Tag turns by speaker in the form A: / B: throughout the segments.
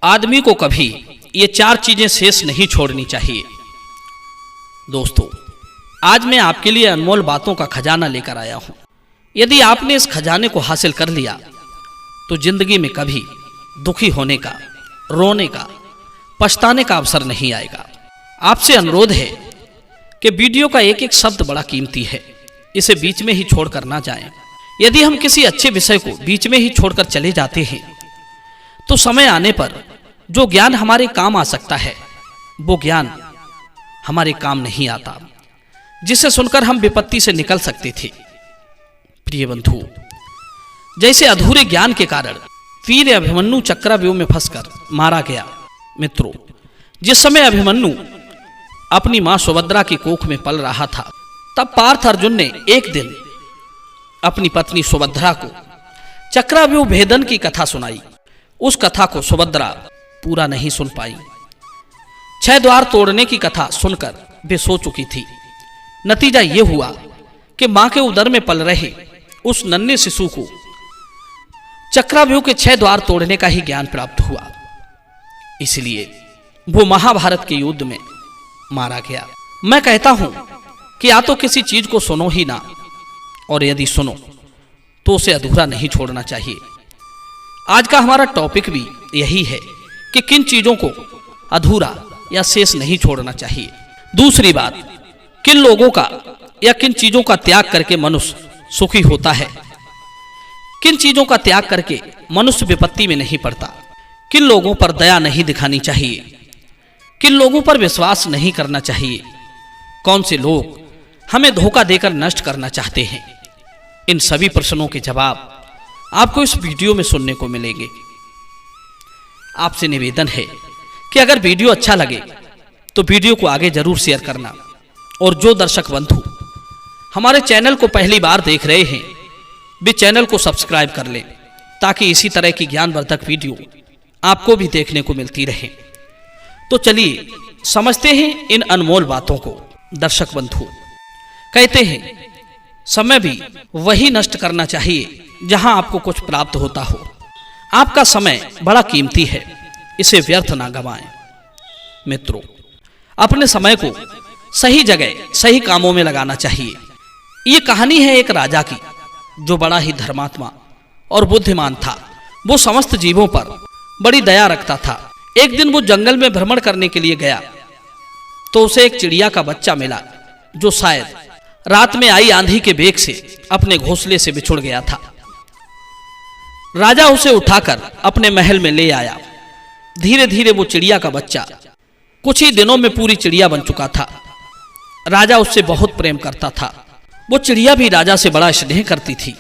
A: आदमी को कभी ये 4 चीजें शेष नहीं छोड़नी चाहिए। दोस्तों, आज मैं आपके लिए अनमोल बातों का खजाना लेकर आया हूं। यदि आपने इस खजाने को हासिल कर लिया तो जिंदगी में कभी दुखी होने का, रोने का, पछताने का अवसर नहीं आएगा। आपसे अनुरोध है कि वीडियो का एक एक शब्द बड़ा कीमती है, इसे बीच में ही छोड़कर ना जाएं। यदि हम किसी अच्छे विषय को बीच में ही छोड़कर चले जाते हैं तो समय आने पर जो ज्ञान हमारे काम आ सकता है वो ज्ञान हमारे काम नहीं आता, जिसे सुनकर हम विपत्ति से निकल सकते थे। प्रिय बंधु, जैसे अधूरे ज्ञान के कारण वीर अभिमन्यु चक्रव्यूह में फंसकर मारा गया। मित्रों, जिस समय अभिमन्यु अपनी मां सुभद्रा की कोख में पल रहा था, तब पार्थ अर्जुन ने एक दिन अपनी पत्नी सुभद्रा को चक्रव्यूह भेदन की कथा सुनाई। उस कथा को सुभद्रा पूरा नहीं सुन पाई। 6 द्वार तोड़ने की कथा सुनकर वे सो चुकी थी। नतीजा यह हुआ कि मां के उदर में पल रहे उस नन्हे शिशु को चक्रव्यूह के 6 द्वार तोड़ने का ही ज्ञान प्राप्त हुआ। इसलिए वो महाभारत के युद्ध में मारा गया। मैं कहता हूं कि या तो किसी चीज को सुनो ही ना, और यदि सुनो तो उसे अधूरा नहीं छोड़ना चाहिए। आज का हमारा टॉपिक भी यही है कि किन चीजों को अधूरा या शेष नहीं छोड़ना चाहिए। दूसरी बात, किन लोगों का या किन चीजों का त्याग करके मनुष्य सुखी होता है, किन चीजों का त्याग करके मनुष्य विपत्ति में नहीं पड़ता, किन लोगों पर दया नहीं दिखानी चाहिए, किन लोगों पर विश्वास नहीं करना चाहिए, कौन से लोग हमें धोखा देकर नष्ट करना चाहते हैं। इन सभी प्रश्नों के जवाब आपको इस वीडियो में सुनने को मिलेंगे। आपसे निवेदन है कि अगर वीडियो अच्छा लगे तो वीडियो को आगे जरूर शेयर करना, और जो दर्शक बंधु हमारे चैनल को पहली बार देख रहे हैं वे चैनल को सब्सक्राइब कर लें, ताकि इसी तरह की ज्ञानवर्धक वीडियो आपको भी देखने को मिलती रहे। तो चलिए समझते हैं इन अनमोल बातों को। दर्शक बंधु, कहते हैं समय भी वही नष्ट करना चाहिए जहां आपको कुछ प्राप्त होता हो। आपका समय बड़ा कीमती है, इसे व्यर्थ ना गंवाएं। मित्रों, अपने समय को सही जगह सही कामों में लगाना चाहिए। ये कहानी है एक राजा की जो बड़ा ही धर्मात्मा और बुद्धिमान था। वो समस्त जीवों पर बड़ी दया रखता था। एक दिन वो जंगल में भ्रमण करने के लिए गया तो उसे एक चिड़िया का बच्चा मिला जो शायद रात में आई आंधी के वेग से अपने घोंसले से बिछुड़ गया था। राजा उसे उठाकर अपने महल में ले आया। धीरे धीरे वो चिड़िया का बच्चा कुछ ही दिनों में पूरी चिड़िया बन चुका था। राजा उससे बहुत प्रेम करता था। वो चिड़िया भी राजा से बड़ा स्नेह करती थी।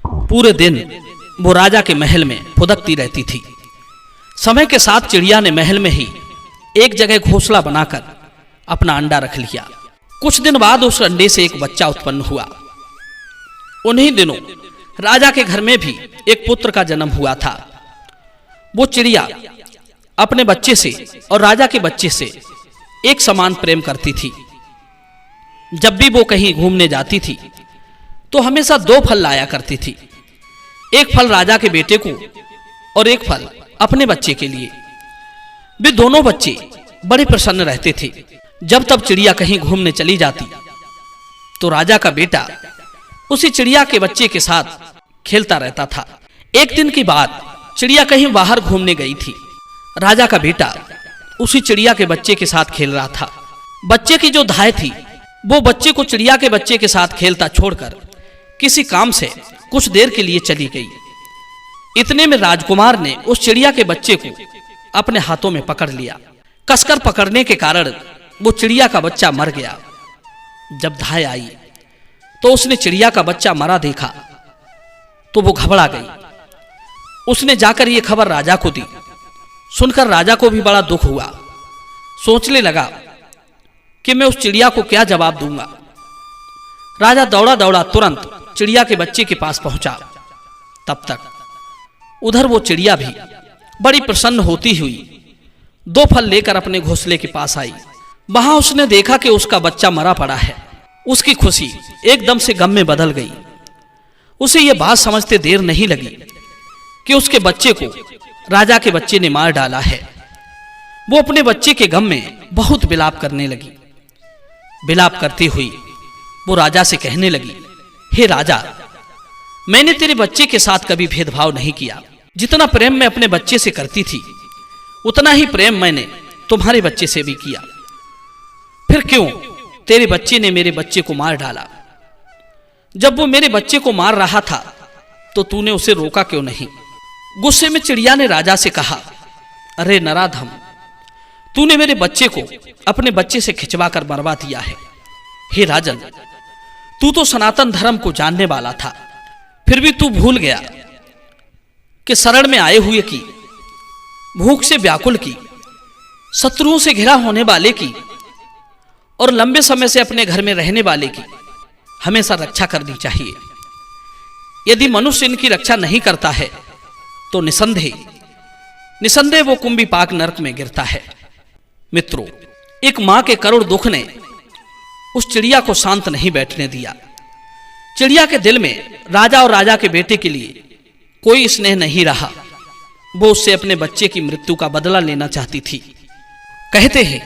A: पूरे दिन वो राजा के महल में फुदकती रहती थी। समय के साथ चिड़िया ने महल में ही एक जगह घोंसला बनाकर अपना अंडा रख लिया। कुछ दिन बाद उस अंडे से एक बच्चा उत्पन्न हुआ। उन्हीं दिनों राजा के घर में भी एक पुत्र का जन्म हुआ था। वो चिड़िया अपने बच्चे से और राजा के बच्चे से एक समान प्रेम करती थी। जब भी वो कहीं घूमने जाती थी तो हमेशा 2 फल लाया करती थी। एक फल राजा के बेटे को और एक फल अपने बच्चे के लिए। वे दोनों बच्चे बड़े प्रसन्न रहते थे। जब तब चिड़िया कहीं घूमने चली जाती तो राजा का बेटा उसी चिड़िया के बच्चे के साथ खेलता रहता था। एक दिन की बात, चिड़िया कहीं बाहर घूमने गई थी। राजा का बेटा उसी चिड़िया के बच्चे के साथ खेल रहा था। बच्चे की जो धाय थी वो बच्चे को चिड़िया के बच्चे के साथ खेलता छोड़कर किसी काम से कुछ देर के लिए चली गई। इतने में राजकुमार ने उस चिड़िया के बच्चे को अपने हाथों में पकड़ लिया। कसकर पकड़ने के कारण वो चिड़िया का बच्चा मर गया। जब धाय आई तो उसने चिड़िया का बच्चा मरा देखा तो वो घबरा गई। उसने जाकर ये खबर राजा को दी। सुनकर राजा को भी बड़ा दुख हुआ। सोचने लगा कि मैं उस चिड़िया को क्या जवाब दूंगा। राजा दौड़ा दौड़ा तुरंत चिड़िया के बच्चे के पास पहुंचा। तब तक उधर वो चिड़िया भी बड़ी प्रसन्न होती हुई 2 फल लेकर अपने घोंसले के पास आई। वहां उसने देखा कि उसका बच्चा मरा पड़ा है। उसकी खुशी एकदम से गम में बदल गई। उसे यह बात समझते देर नहीं लगी कि उसके बच्चे को राजा के बच्चे ने मार डाला है। वो अपने बच्चे के गम में बहुत विलाप करने लगी। विलाप करती हुई वो राजा से कहने लगी, हे राजा, मैंने तेरे बच्चे के साथ कभी भेदभाव नहीं किया। जितना प्रेम मैं अपने बच्चे से करती थी उतना ही प्रेम मैंने तुम्हारे बच्चे से भी किया। फिर क्यों तेरे बच्चे ने मेरे बच्चे को मार डाला? जब वो मेरे बच्चे को मार रहा था तो तूने उसे रोका क्यों नहीं? गुस्से में चिड़िया ने राजा से कहा, अरे नराधम, तूने मेरे बच्चे को अपने बच्चे से खिंचवा कर मरवा दिया है। हे राजन, तू तो सनातन धर्म को जानने वाला था, फिर भी तू भूल गया कि शरण में आए हुए की, भूख से व्याकुल की, शत्रुओं से घिरा होने वाले की और लंबे समय से अपने घर में रहने वाले की हमेशा रक्षा करनी चाहिए। यदि मनुष्य इनकी रक्षा नहीं करता है तो निसंदेह वो कुंभी पाक नरक में गिरता है। मित्रों, एक मां के करुण दुख ने उस चिड़िया को शांत नहीं बैठने दिया। चिड़िया के दिल में राजा और राजा के बेटे के लिए कोई स्नेह नहीं रहा। वो उससे अपने बच्चे की मृत्यु का बदला लेना चाहती थी। कहते हैं,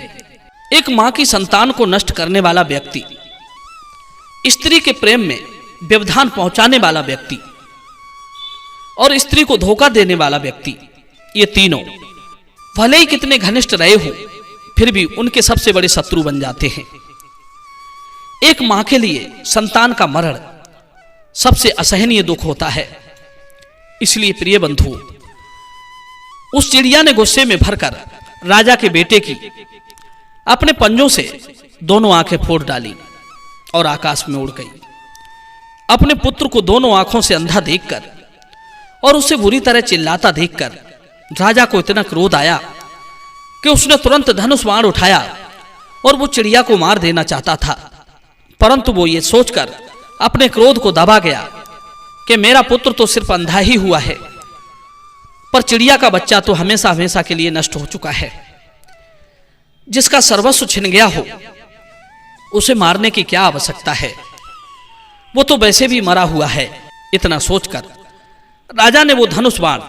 A: एक मां की संतान को नष्ट करने वाला व्यक्ति, स्त्री के प्रेम में व्यवधान पहुंचाने वाला व्यक्ति और स्त्री को धोखा देने वाला व्यक्ति, ये तीनों भले ही कितने घनिष्ठ रहे हो फिर भी उनके सबसे बड़े शत्रु बन जाते हैं। एक मां के लिए संतान का मरण सबसे असहनीय दुख होता है। इसलिए प्रिय बंधु, उस चिड़िया ने गुस्से में भरकर राजा के बेटे की अपने पंजों से दोनों आंखें फोड़ डाली और आकाश में उड़ गई। अपने पुत्र को दोनों आंखों से अंधा देखकर और उसे बुरी तरह चिल्लाता देखकर राजा को इतना क्रोध आया कि उसने तुरंत धनुष बाण उठाया और वो चिड़िया को मार देना चाहता था। परंतु वो ये सोचकर अपने क्रोध को दबा गया कि मेरा पुत्र तो सिर्फ अंधा ही हुआ है, पर चिड़िया का बच्चा तो हमेशा हमेशा के लिए नष्ट हो चुका है। जिसका सर्वस्व छिन गया हो उसे मारने की क्या आवश्यकता है? वो तो वैसे भी मरा हुआ है। इतना सोचकर राजा ने वो धनुष बाण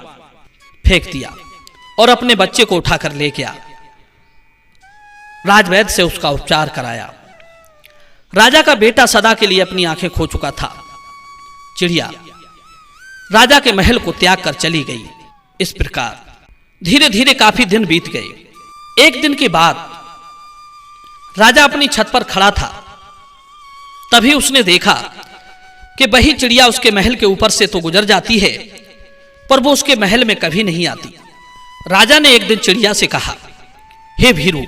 A: फेंक दिया और अपने बच्चे को उठाकर ले गया। राजवैद्य से उसका उपचार कराया। राजा का बेटा सदा के लिए अपनी आंखें खो चुका था। चिड़िया राजा के महल को त्याग कर चली गई। इस प्रकार धीरे धीरे काफी दिन बीत गए। एक दिन के बाद राजा अपनी छत पर खड़ा था। तभी उसने देखा कि वही चिड़िया उसके महल के ऊपर से तो गुजर जाती है, पर वो उसके महल में कभी नहीं आती। राजा ने एक दिन चिड़िया से कहा, हे भीरू,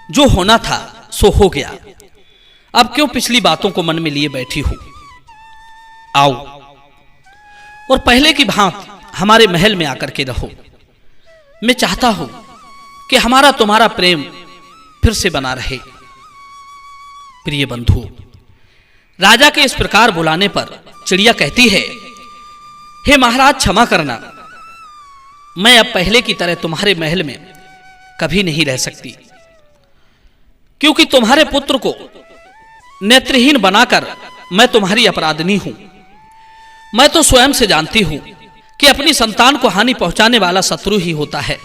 A: जो होना था सो हो गया, अब क्यों पिछली बातों को मन में लिए बैठी हो? आओ और पहले की भांति हमारे महल में आकर के रहो। मैं चाहता हूं कि हमारा तुम्हारा प्रेम फिर से बना रहे। प्रिय बंधु, राजा के इस प्रकार बुलाने पर चिड़िया कहती है, हे महाराज क्षमा करना, मैं अब पहले की तरह तुम्हारे महल में कभी नहीं रह सकती, क्योंकि तुम्हारे पुत्र को नेत्रहीन बनाकर मैं तुम्हारी अपराधिनी हूं। मैं तो स्वयं से जानती हूं कि अपनी संतान को हानि पहुंचाने वाला शत्रु ही होता है।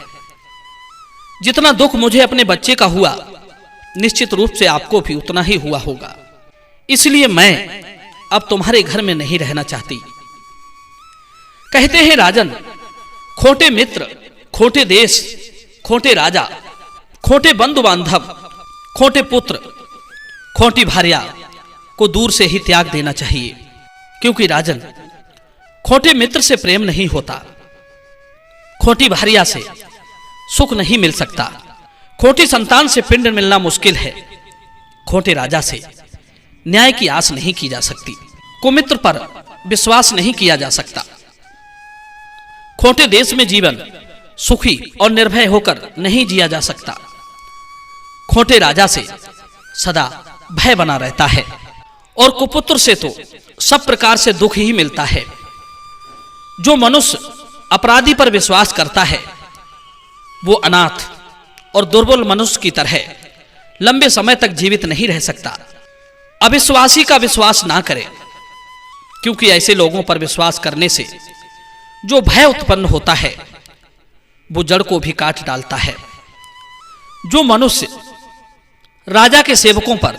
A: जितना दुख मुझे अपने बच्चे का हुआ, निश्चित रूप से आपको भी उतना ही हुआ होगा। इसलिए मैं अब तुम्हारे घर में नहीं रहना चाहती। कहते हैं राजन, खोटे मित्र, खोटे देश, खोटे राजा, खोटे बंधु बांधव, खोटे पुत्र, खोटी भार्या को दूर से ही त्याग देना चाहिए, क्योंकि राजन, खोटे मित्र से प्रेम नहीं होता, खोटी भार्या से सुख नहीं मिल सकता, खोटी संतान से पिंड मिलना मुश्किल है, खोटे राजा से न्याय की आस नहीं की जा सकती, कुमित्र पर विश्वास नहीं किया जा सकता। खोटे देश में जीवन सुखी और निर्भय होकर नहीं जिया जा सकता। खोटे राजा से सदा भय बना रहता है और कुपुत्र से तो सब प्रकार से दुख ही मिलता है। जो मनुष्य अपराधी पर विश्वास करता है वो अनाथ और दुर्बल मनुष्य की तरह लंबे समय तक जीवित नहीं रह सकता। अविश्वासी का विश्वास ना करें, क्योंकि ऐसे लोगों पर विश्वास करने से जो भय उत्पन्न होता है वो जड़ को भी काट डालता है। जो मनुष्य राजा के सेवकों पर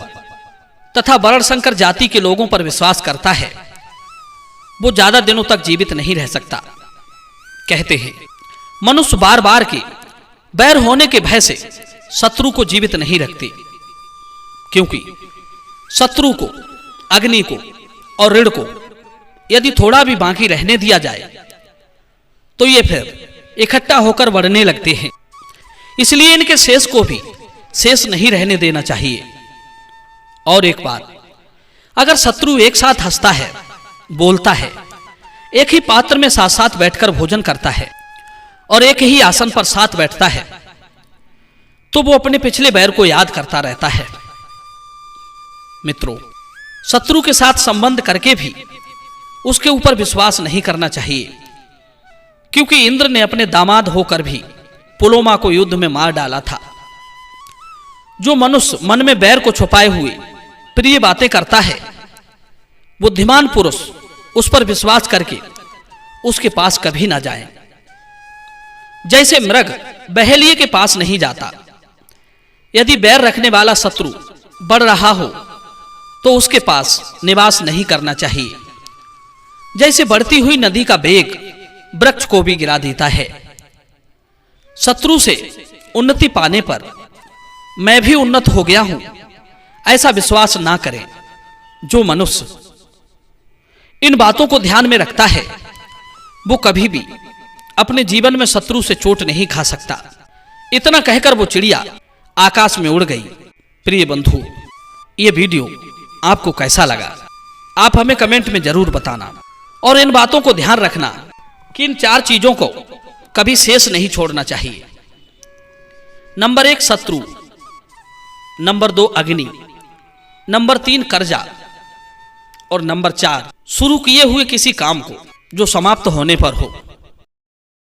A: तथा वर्णशंकर जाति के लोगों पर विश्वास करता है वो ज्यादा दिनों तक जीवित नहीं रह सकता। कहते हैं मनुष्य बार बार के बैर होने के भय से शत्रु को जीवित नहीं रखते, क्योंकि शत्रु को, अग्नि को और ऋण को यदि थोड़ा भी बाकी रहने दिया जाए तो ये फिर इकट्ठा होकर बढ़ने लगते हैं। इसलिए इनके शेष को भी शेष नहीं रहने देना चाहिए। और एक बात, अगर शत्रु एक साथ हंसता है, बोलता है, एक ही पात्र में साथ साथ बैठकर भोजन करता है और एक ही आसन पर साथ बैठता है, तो वो अपने पिछले बैर को याद करता रहता है। मित्रों, शत्रु के साथ संबंध करके भी उसके ऊपर विश्वास नहीं करना चाहिए, क्योंकि इंद्र ने अपने दामाद होकर भी पुलोमा को युद्ध में मार डाला था। जो मनुष्य मन में बैर को छुपाए हुए प्रिय बातें करता है, बुद्धिमान पुरुष उस पर विश्वास करके उसके पास कभी ना जाए। जैसे मृग बहेलिए के पास नहीं जाता, यदि बैर रखने वाला शत्रु बढ़ रहा हो तो उसके पास निवास नहीं करना चाहिए। जैसे बढ़ती हुई नदी का वेग वृक्ष को भी गिरा देता है, शत्रु से उन्नति पाने पर मैं भी उन्नत हो गया हूं, ऐसा विश्वास ना करें। जो मनुष्य इन बातों को ध्यान में रखता है वो कभी भी अपने जीवन में शत्रु से चोट नहीं खा सकता। इतना कहकर वो चिड़िया आकाश में उड़ गई। प्रिय बंधु, ये वीडियो आपको कैसा लगा आप हमें कमेंट में जरूर बताना, और इन बातों को ध्यान रखना कि इन 4 चीजों को कभी शेष नहीं छोड़ना चाहिए। नंबर 1 शत्रु, नंबर 2 अग्नि, नंबर 3 कर्जा, और नंबर 4 शुरू किए हुए किसी काम को जो समाप्त होने पर हो।